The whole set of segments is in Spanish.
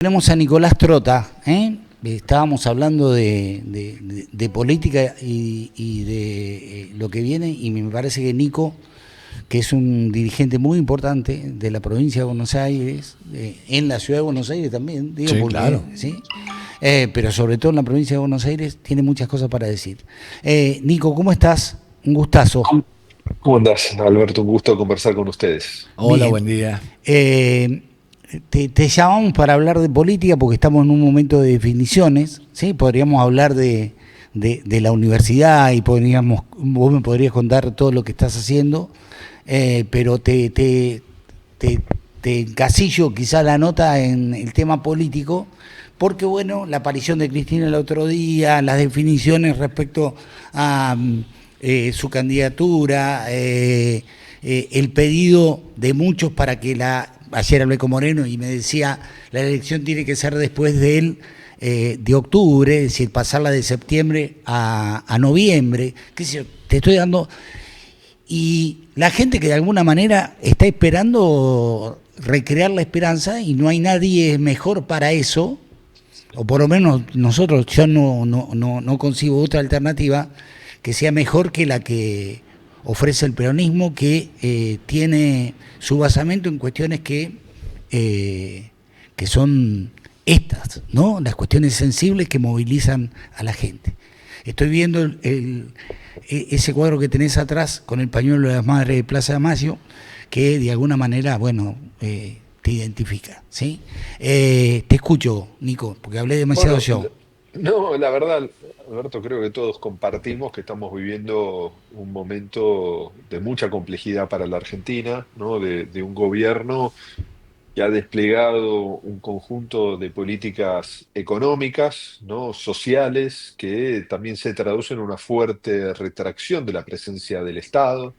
Tenemos a Nicolás Trota, ¿eh? Estábamos hablando de política y de lo que viene, y me parece que Nico, que es un dirigente muy importante de la provincia de Buenos Aires, en la ciudad de Buenos Aires también, digo, Sí, porque, claro. ¿sí? Pero sobre todo en la provincia de Buenos Aires, tiene muchas cosas para decir. Nico, ¿cómo estás? Un gustazo. ¿Cómo andás, Alberto? Un gusto conversar con ustedes. Hola, Bien. buen día. Eh, te llamamos para hablar de política porque estamos en un momento de definiciones, ¿sí? Podríamos hablar de la universidad y vos me podrías contar todo lo que estás haciendo, pero te, te encasillo quizá la nota en el tema político, porque bueno, la aparición de Cristina el otro día, las definiciones respecto a su candidatura, el pedido de muchos para que ayer hablé con Moreno y me decía, la elección tiene que ser después de octubre, es decir, pasarla de septiembre a noviembre, qué sé yo, te estoy dando. Y la gente que de alguna manera está esperando recrear la esperanza y no hay nadie mejor para eso, o por lo menos nosotros, yo no concibo otra alternativa que sea mejor que la que ofrece el peronismo, que tiene su basamento en cuestiones que son estas, ¿no? Las cuestiones sensibles que movilizan a la gente. Estoy viendo ese cuadro que tenés atrás con el pañuelo de las madres de Plaza de Mayo, que de alguna manera, bueno, te identifica, ¿sí? Te escucho, Nico, porque hablé demasiado Bueno, yo. no, la verdad, Alberto, creo que todos compartimos que estamos viviendo un momento de mucha complejidad para la Argentina, ¿no? De un gobierno que ha desplegado un conjunto de políticas económicas, ¿no? Sociales, que también se traducen en una fuerte retracción de la presencia del Estado,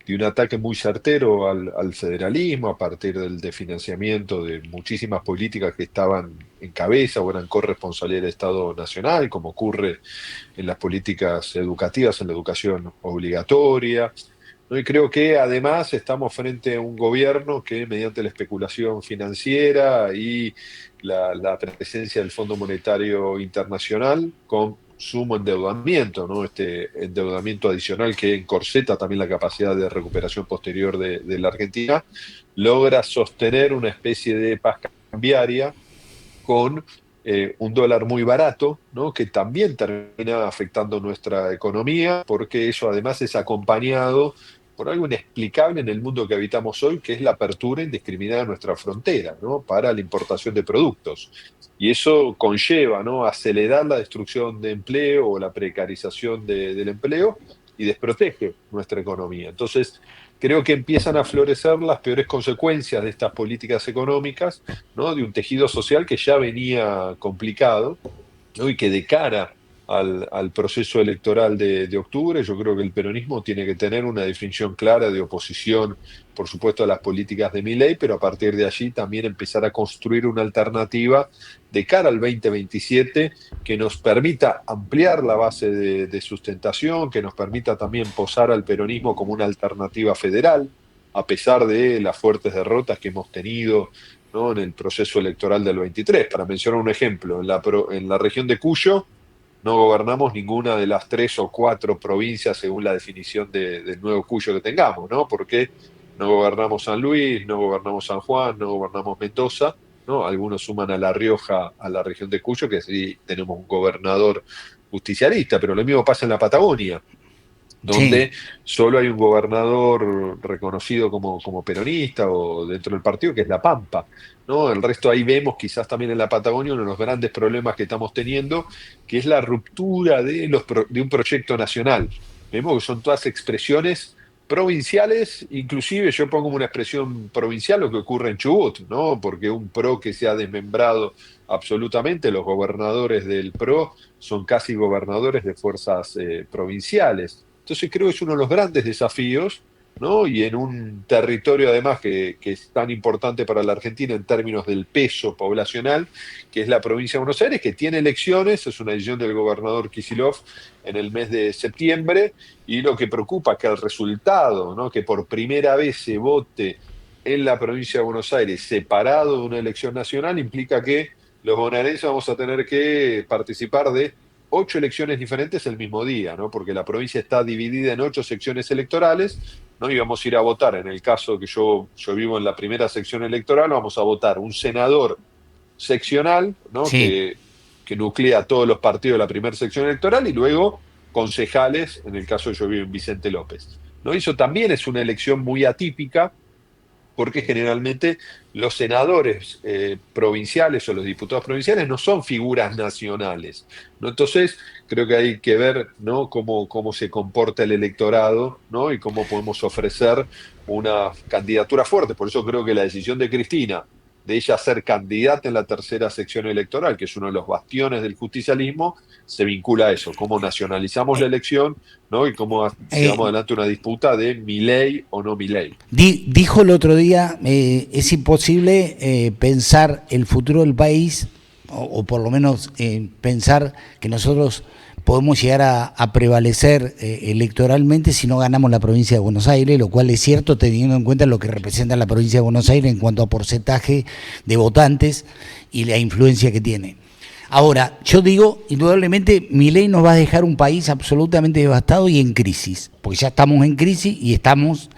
de un ataque muy certero al federalismo a partir del desfinanciamiento de muchísimas políticas que estaban en cabeza o eran corresponsabilidad del Estado Nacional, como ocurre en las políticas educativas, en la educación obligatoria, ¿no? Y creo que además estamos frente a un gobierno que mediante la especulación financiera y la presencia del Fondo Monetario Internacional con sumo endeudamiento, ¿no? Este endeudamiento adicional que encorseta también la capacidad de recuperación posterior de la Argentina, logra sostener una especie de paz cambiaria con un dólar muy barato, ¿no? Que también termina afectando nuestra economía, porque eso además es acompañado por algo inexplicable en el mundo que habitamos hoy, que es la apertura indiscriminada de nuestra frontera, ¿no? Para la importación de productos. Y eso conlleva, ¿no? Acelerar la destrucción de empleo o la precarización del empleo y desprotege nuestra economía. Entonces, creo que empiezan a florecer las peores consecuencias de estas políticas económicas, ¿no? De un tejido social que ya venía complicado, ¿no? Y que de cara al proceso electoral de octubre, yo creo que el peronismo tiene que tener una definición clara de oposición, por supuesto, a las políticas de Milei, pero a partir de allí también empezar a construir una alternativa de cara al 2027 que nos permita ampliar la base de sustentación, que nos permita también posar al peronismo como una alternativa federal, a pesar de las fuertes derrotas que hemos tenido, ¿no? En el proceso electoral del 23. Para mencionar un ejemplo, en la región de Cuyo no gobernamos ninguna de las 3 o 4 provincias según la definición del nuevo Cuyo que tengamos, ¿no? Porque no gobernamos San Luis, no gobernamos San Juan, no gobernamos Mendoza, ¿no? Algunos suman a La Rioja, a la región de Cuyo, que sí tenemos un gobernador justicialista, pero lo mismo pasa en la Patagonia, Sí, donde solo hay un gobernador reconocido como peronista o dentro del partido, que es La Pampa, ¿no? El resto ahí vemos, quizás también en la Patagonia, uno de los grandes problemas que estamos teniendo, que es la ruptura de un proyecto nacional. Vemos que son todas expresiones provinciales, inclusive yo pongo como una expresión provincial lo que ocurre en Chubut, ¿no? Porque un PRO que se ha desmembrado absolutamente, los gobernadores del PRO son casi gobernadores de fuerzas provinciales. Entonces creo que es uno de los grandes desafíos, ¿no? Y en un territorio además que es tan importante para la Argentina en términos del peso poblacional, que es la provincia de Buenos Aires, que tiene elecciones, es una decisión del gobernador Kicillof en el mes de septiembre, y lo que preocupa es que el resultado, ¿no? Que por primera vez se vote en la provincia de Buenos Aires separado de una elección nacional, implica que los bonaerenses vamos a tener que participar de 8 elecciones diferentes el mismo día, ¿no? Porque la provincia está dividida en 8 secciones electorales, ¿no? Y vamos a ir a votar. En el caso que yo vivo en la primera sección electoral, vamos a votar un senador seccional, ¿no? Sí. Que nuclea a todos los partidos de la primera sección electoral y luego concejales, en el caso de yo vivo en Vicente López. ¿No? Eso también es una elección muy atípica porque generalmente los senadores provinciales o los diputados provinciales no son figuras nacionales, ¿no? Entonces, creo que hay que ver, ¿no? cómo se comporta el electorado, ¿no? Y cómo podemos ofrecer una candidatura fuerte. Por eso creo que la decisión de Cristina de ella ser candidata en la tercera sección electoral, que es uno de los bastiones del justicialismo, se vincula a eso, cómo nacionalizamos la Eh, elección, ¿no? Y cómo llevamos eh, adelante una disputa de mi ley o no mi ley. Dijo el otro día, es imposible pensar el futuro del país, o por lo menos pensar que nosotros podemos llegar a prevalecer electoralmente si no ganamos la provincia de Buenos Aires, lo cual es cierto teniendo en cuenta lo que representa la provincia de Buenos Aires en cuanto a porcentaje de votantes y la influencia que tiene. Ahora, yo digo, indudablemente, Milei nos va a dejar un país absolutamente devastado y en crisis, porque ya estamos en crisis y estamos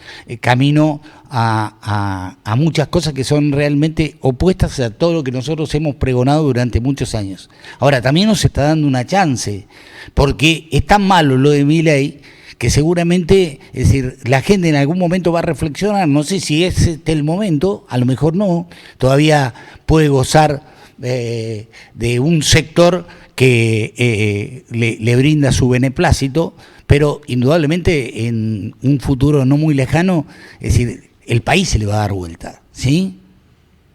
camino a muchas cosas que son realmente opuestas a todo lo que nosotros hemos pregonado durante muchos años. Ahora, también nos está dando una chance, porque es tan malo lo de Milei que seguramente, es decir, la gente en algún momento va a reflexionar, no sé si es este el momento, a lo mejor no, todavía puede gozar de un sector que le brinda su beneplácito, pero indudablemente en un futuro no muy lejano, es decir, el país se le va a dar vuelta, ¿sí?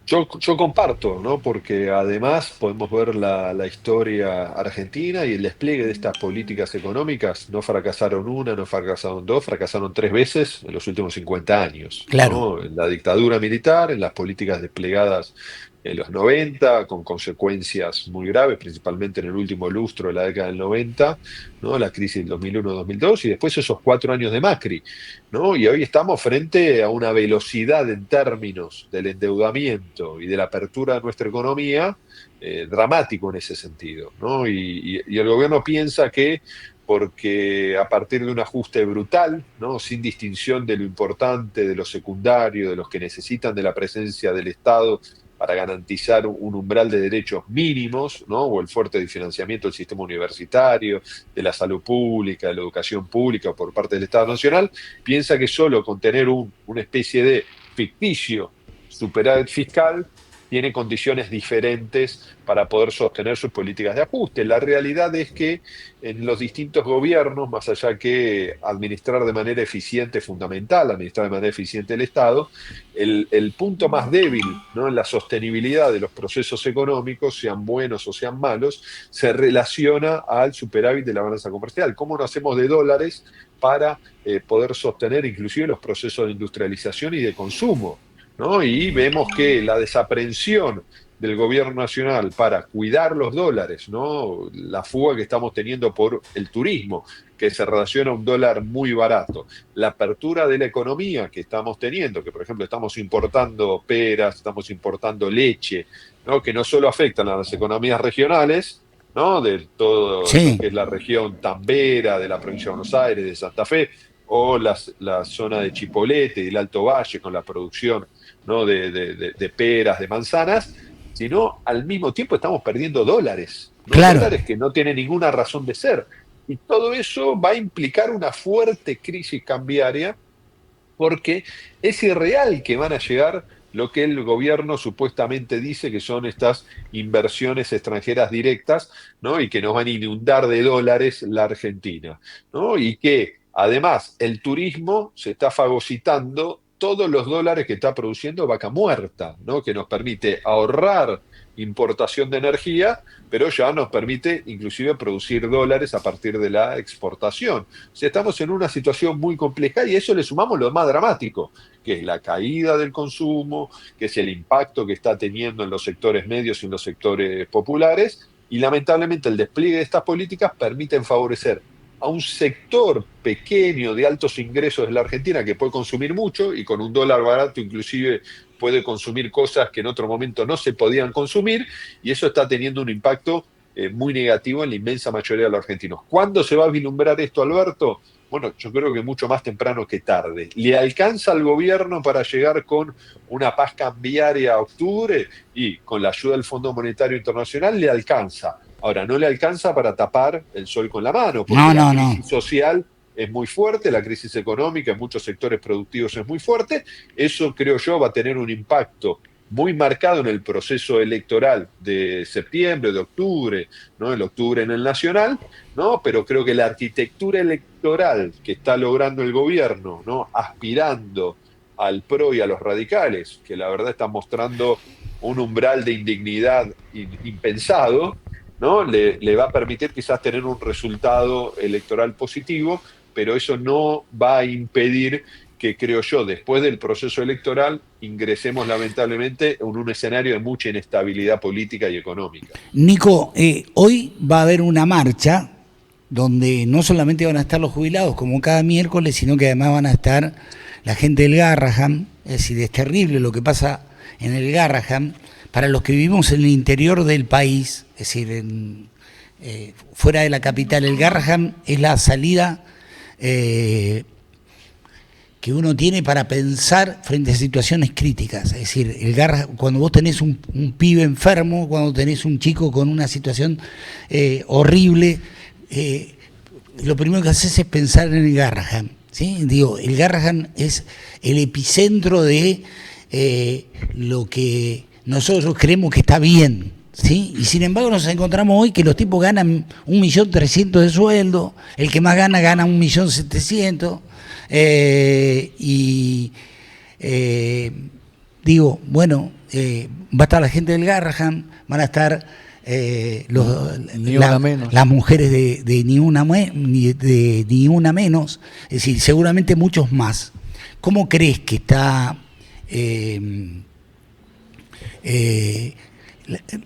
Yo comparto, ¿no? Porque además podemos ver la historia argentina y el despliegue de estas políticas económicas. No fracasaron una, no fracasaron dos, fracasaron 3 veces en los últimos 50 años, Claro. ¿no? En la dictadura militar, en las políticas desplegadas en los 90, con consecuencias muy graves, principalmente en el último lustro de la década del 90, ¿no? La crisis del 2001-2002 y después esos 4 años de Macri, ¿no? Y hoy estamos frente a una velocidad en términos del endeudamiento y de la apertura de nuestra economía dramático en ese sentido, ¿no? Y el gobierno piensa que porque a partir de un ajuste brutal, ¿no? Sin distinción de lo importante, de lo secundario, de los que necesitan de la presencia del Estado para garantizar un umbral de derechos mínimos, ¿no? O el fuerte financiamiento del sistema universitario, de la salud pública, de la educación pública por parte del Estado Nacional, piensa que solo con tener una especie de ficticio superávit fiscal tiene condiciones diferentes para poder sostener sus políticas de ajuste. La realidad es que en los distintos gobiernos, más allá que administrar de manera eficiente es fundamental, administrar de manera eficiente el Estado, el punto más débil, ¿no? En la sostenibilidad de los procesos económicos, sean buenos o sean malos, se relaciona al superávit de la balanza comercial. ¿Cómo no hacemos de dólares para poder sostener inclusive los procesos de industrialización y de consumo? ¿No? Y vemos que la desaprensión del gobierno nacional para cuidar los dólares, ¿no? La fuga que estamos teniendo por el turismo, que se relaciona a un dólar muy barato, la apertura de la economía que estamos teniendo, que por ejemplo estamos importando peras, estamos importando leche, ¿no? Que no solo afectan a las economías regionales, ¿no? De todo lo Sí, que es la región tambera, de la provincia de Buenos Aires, de Santa Fe, o la zona de Chipolete y el Alto Valle con la producción, ¿no? de peras, de manzanas, sino al mismo tiempo estamos perdiendo dólares, ¿no? claro. Dólares que no tienen ninguna razón de ser. Y todo eso va a implicar una fuerte crisis cambiaria porque es irreal que van a llegar lo que el gobierno supuestamente dice que son estas inversiones extranjeras directas, ¿no? Y que nos van a inundar de dólares la Argentina, ¿no? Y que además el turismo se está fagocitando todos los dólares que está produciendo Vaca Muerta, ¿no? Que nos permite ahorrar importación de energía, pero ya nos permite inclusive producir dólares a partir de la exportación. O sea, estamos en una situación muy compleja y a eso le sumamos lo más dramático, que es la caída del consumo, que es el impacto que está teniendo en los sectores medios y en los sectores populares, y lamentablemente el despliegue de estas políticas permiten favorecer a un sector pequeño de altos ingresos de la Argentina que puede consumir mucho y con un dólar barato inclusive puede consumir cosas que en otro momento no se podían consumir, y eso está teniendo un impacto muy negativo en la inmensa mayoría de los argentinos. ¿Cuándo se va a vislumbrar esto, Alberto? Bueno, yo creo que mucho más temprano que tarde. ¿Le alcanza al gobierno para llegar con una paz cambiaria a octubre? Y con la ayuda del Fondo Monetario Internacional le alcanza. Ahora, no le alcanza para tapar el sol con la mano, porque No, la no, no. crisis social es muy fuerte, la crisis económica en muchos sectores productivos es muy fuerte. Eso, creo yo, va a tener un impacto muy marcado en el proceso electoral de septiembre, de octubre, ¿no? El octubre en el nacional, ¿no? Pero creo que la arquitectura electoral que está logrando el gobierno, ¿no? Aspirando al PRO y a los radicales, que la verdad están mostrando un umbral de indignidad impensado, ¿no? Le va a permitir quizás tener un resultado electoral positivo, pero eso no va a impedir que, creo yo, después del proceso electoral ingresemos lamentablemente en un escenario de mucha inestabilidad política y económica. Nico, hoy va a haber una marcha donde no solamente van a estar los jubilados como cada miércoles, sino que además van a estar la gente del Garrahan. Es decir, es terrible lo que pasa en el Garrahan. Para los que vivimos en el interior del país, es decir, fuera de la capital, el Garrahan es la salida que uno tiene para pensar frente a situaciones críticas. Es decir, cuando vos tenés un pibe enfermo, cuando tenés un chico con una situación horrible, lo primero que haces es pensar en el Garrahan, ¿sí? Digo, el Garrahan es el epicentro de lo que nosotros creemos que está bien, ¿sí? Y sin embargo nos encontramos hoy que los tipos ganan 1.300.000 de sueldo, el que más gana 1.700.000, y digo, bueno, va a estar la gente del Garrahan, van a estar las mujeres de Ni Una Menos, es decir, seguramente muchos más. ¿Cómo crees que está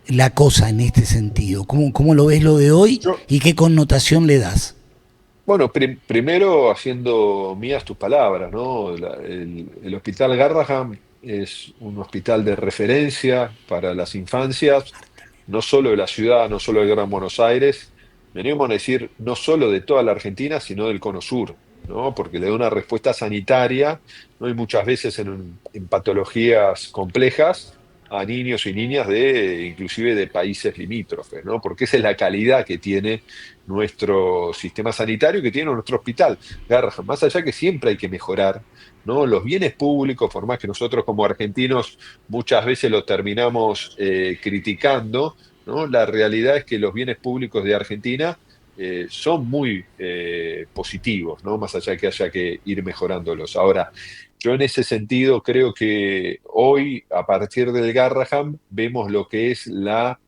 la cosa en este sentido? ¿Cómo lo ves lo de hoy Yo, y qué connotación le das? bueno, primero haciendo mías tus palabras, ¿no? El Hospital Garrahan es un hospital de referencia para las infancias, no solo de la ciudad, no solo del Gran Buenos Aires, venimos a decir no solo de toda la Argentina, sino del Cono Sur, ¿no? Porque le da una respuesta sanitaria, ¿no? Y muchas veces en patologías complejas a niños y niñas inclusive de países limítrofes, ¿no? Porque esa es la calidad que tiene nuestro sistema sanitario, que tiene nuestro hospital. Garrahan, más allá que siempre hay que mejorar, ¿no? Los bienes públicos, por más que nosotros como argentinos muchas veces lo terminamos criticando, ¿no? La realidad es que los bienes públicos de Argentina son muy positivos, ¿no? Más allá que haya que ir mejorándolos. Ahora, yo en ese sentido creo que hoy, a partir del Garrahan, vemos lo que es la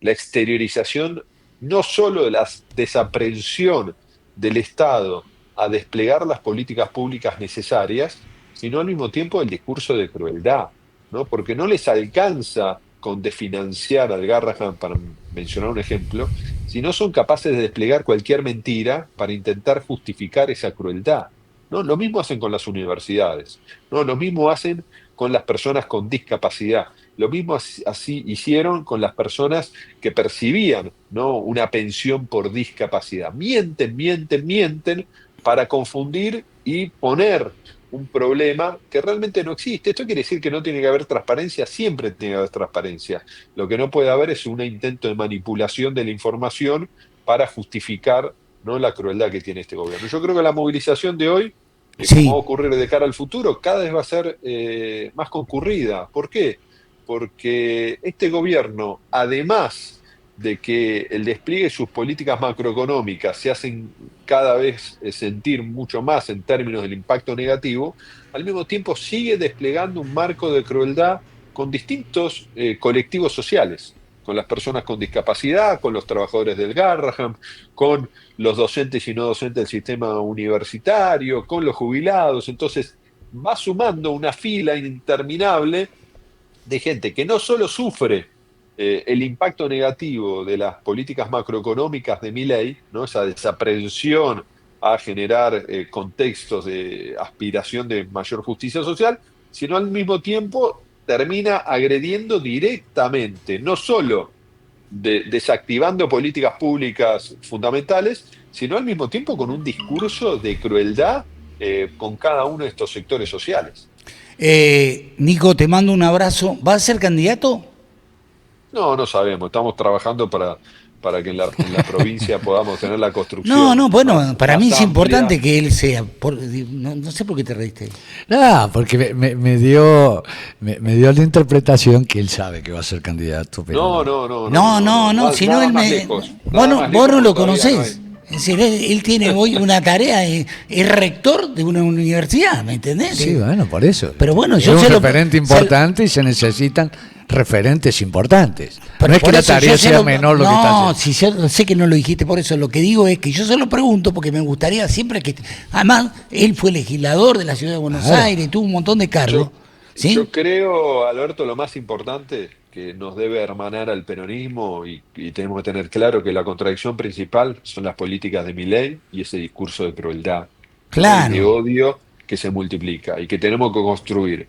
exteriorización no solo de la desaprensión del Estado a desplegar las políticas públicas necesarias, sino al mismo tiempo el discurso de crueldad, ¿no? Porque no les alcanza con desfinanciar al Garrahan, para mencionar un ejemplo, si no son capaces de desplegar cualquier mentira para intentar justificar esa crueldad, ¿no? Lo mismo hacen con las universidades, ¿no? Lo mismo hacen con las personas con discapacidad. Lo mismo así hicieron con las personas que percibían, ¿no? Una pensión por discapacidad. Mienten, mienten, mienten para confundir y poner un problema que realmente no existe. Esto quiere decir que no tiene que haber transparencia, siempre tiene que haber transparencia. Lo que no puede haber es un intento de manipulación de la información para justificar, ¿no? La crueldad que tiene este gobierno. Yo creo que la movilización de hoy, como va Sí, a ocurrir de cara al futuro, cada vez va a ser más concurrida. ¿Por qué? Porque este gobierno, además de que el despliegue de sus políticas macroeconómicas se hacen cada vez sentir mucho más en términos del impacto negativo, al mismo tiempo sigue desplegando un marco de crueldad con distintos colectivos sociales, con las personas con discapacidad, con los trabajadores del Garrahan, con los docentes y no docentes del sistema universitario, con los jubilados. Entonces va sumando una fila interminable de gente que no solo sufre el impacto negativo de las políticas macroeconómicas de Milei, ¿no? Esa desaprensión a generar contextos de aspiración de mayor justicia social, sino al mismo tiempo termina agrediendo directamente, no solo desactivando políticas públicas fundamentales, sino al mismo tiempo con un discurso de crueldad con cada uno de estos sectores sociales. Nico, te mando un abrazo. ¿Vas a ser candidato? No, no sabemos, estamos trabajando para que en la provincia podamos tener la No, construcción no, bueno, para mí más es amplia. importante que él sea. No sé por qué te reíste. No, porque me dio la interpretación que él sabe que va a ser candidato, pero No, no. no, no, no, No, no, no, no, no, si no nada él más me... lejos, nada más Vos lejos no porque lo todavía no hay. conocés. Es decir, él tiene hoy una tarea, es rector de una universidad, ¿me entendés? Sí, bueno, por eso. Pero bueno, Es yo un se lo... referente importante y se necesitan referentes importantes. Pero No es que por la eso tarea yo se sea lo- menor lo que está No, haciendo. si yo sé que no lo dijiste, por eso lo que digo es que yo se lo pregunto porque me gustaría siempre que... Además, él fue legislador de la ciudad de Buenos Claro. Aires, tuvo un montón de cargos, Yo, ¿sí? yo creo, Alberto, lo más importante que nos debe hermanar al peronismo y tenemos que tener claro que la contradicción principal son las políticas de Milei y ese discurso de crueldad, ¿no? Y de Claro. odio que se multiplica y que tenemos que construir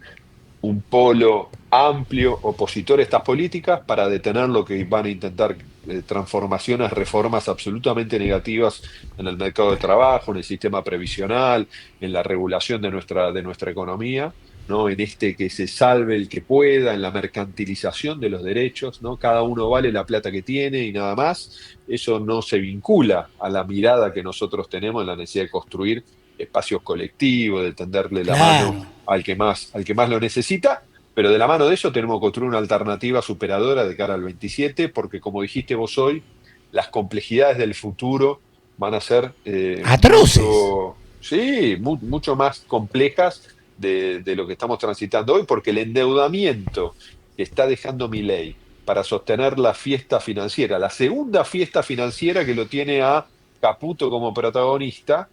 un polo amplio opositor a estas políticas para detener lo que van a intentar transformaciones, reformas absolutamente negativas en el mercado de trabajo, en el sistema previsional, en la regulación de nuestra economía, ¿no? En este que se salve el que pueda, en la mercantilización de los derechos, ¿no? Cada uno vale la plata que tiene y nada más. Eso no se vincula a la mirada que nosotros tenemos en la necesidad de construir espacios colectivos, de tenderle la mano Claro. al que más lo necesita, pero de la mano de eso tenemos que construir una alternativa superadora de cara al 27, porque como dijiste vos hoy, las complejidades del futuro van a ser Atroces. sí, mucho más complejas de lo que estamos transitando hoy, porque el endeudamiento que está dejando Milei para sostener la fiesta financiera, la segunda fiesta financiera que lo tiene a Caputo como protagonista,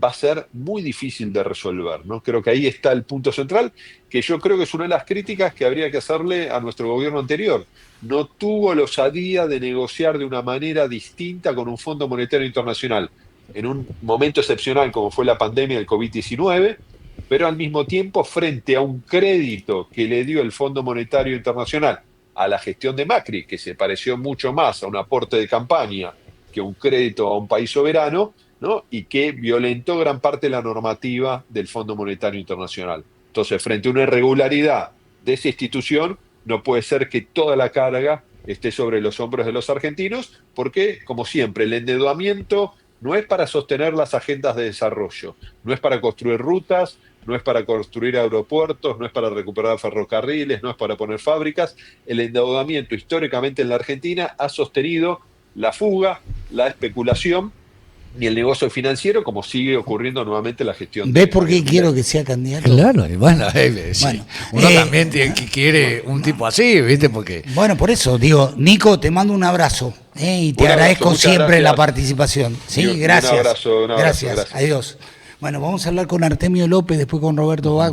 va a ser muy difícil de resolver, ¿no? Creo que ahí está el punto central, que yo creo que es una de las críticas que habría que hacerle a nuestro gobierno anterior. No tuvo la osadía de negociar de una manera distinta con un Fondo Monetario Internacional en un momento excepcional como fue la pandemia del COVID-19, pero al mismo tiempo frente a un crédito que le dio el Fondo Monetario Internacional a la gestión de Macri, que se pareció mucho más a un aporte de campaña que un crédito a un país soberano, ¿no? Y que violentó gran parte de la normativa del Fondo Monetario Internacional. Entonces, frente a una irregularidad de esa institución, no puede ser que toda la carga esté sobre los hombros de los argentinos, porque, como siempre, el endeudamiento no es para sostener las agendas de desarrollo, no es para construir rutas, no es para construir aeropuertos, no es para recuperar ferrocarriles, no es para poner fábricas. El endeudamiento históricamente en la Argentina ha sostenido la fuga, la especulación ni el negocio financiero, como sigue ocurriendo nuevamente en la gestión ¿Ves por de qué quiero Milei. que sea candidato? Claro, y bueno, sí. Bueno, Uno también que quiere un tipo así, ¿viste? Porque bueno, por eso digo, Nico, te mando un abrazo y te Un abrazo, agradezco muchas siempre la gracias. participación. Sí, Un gracias. abrazo, Gracias, gracias. adiós. Bueno, vamos a hablar con Artemio López, después con Roberto Bach.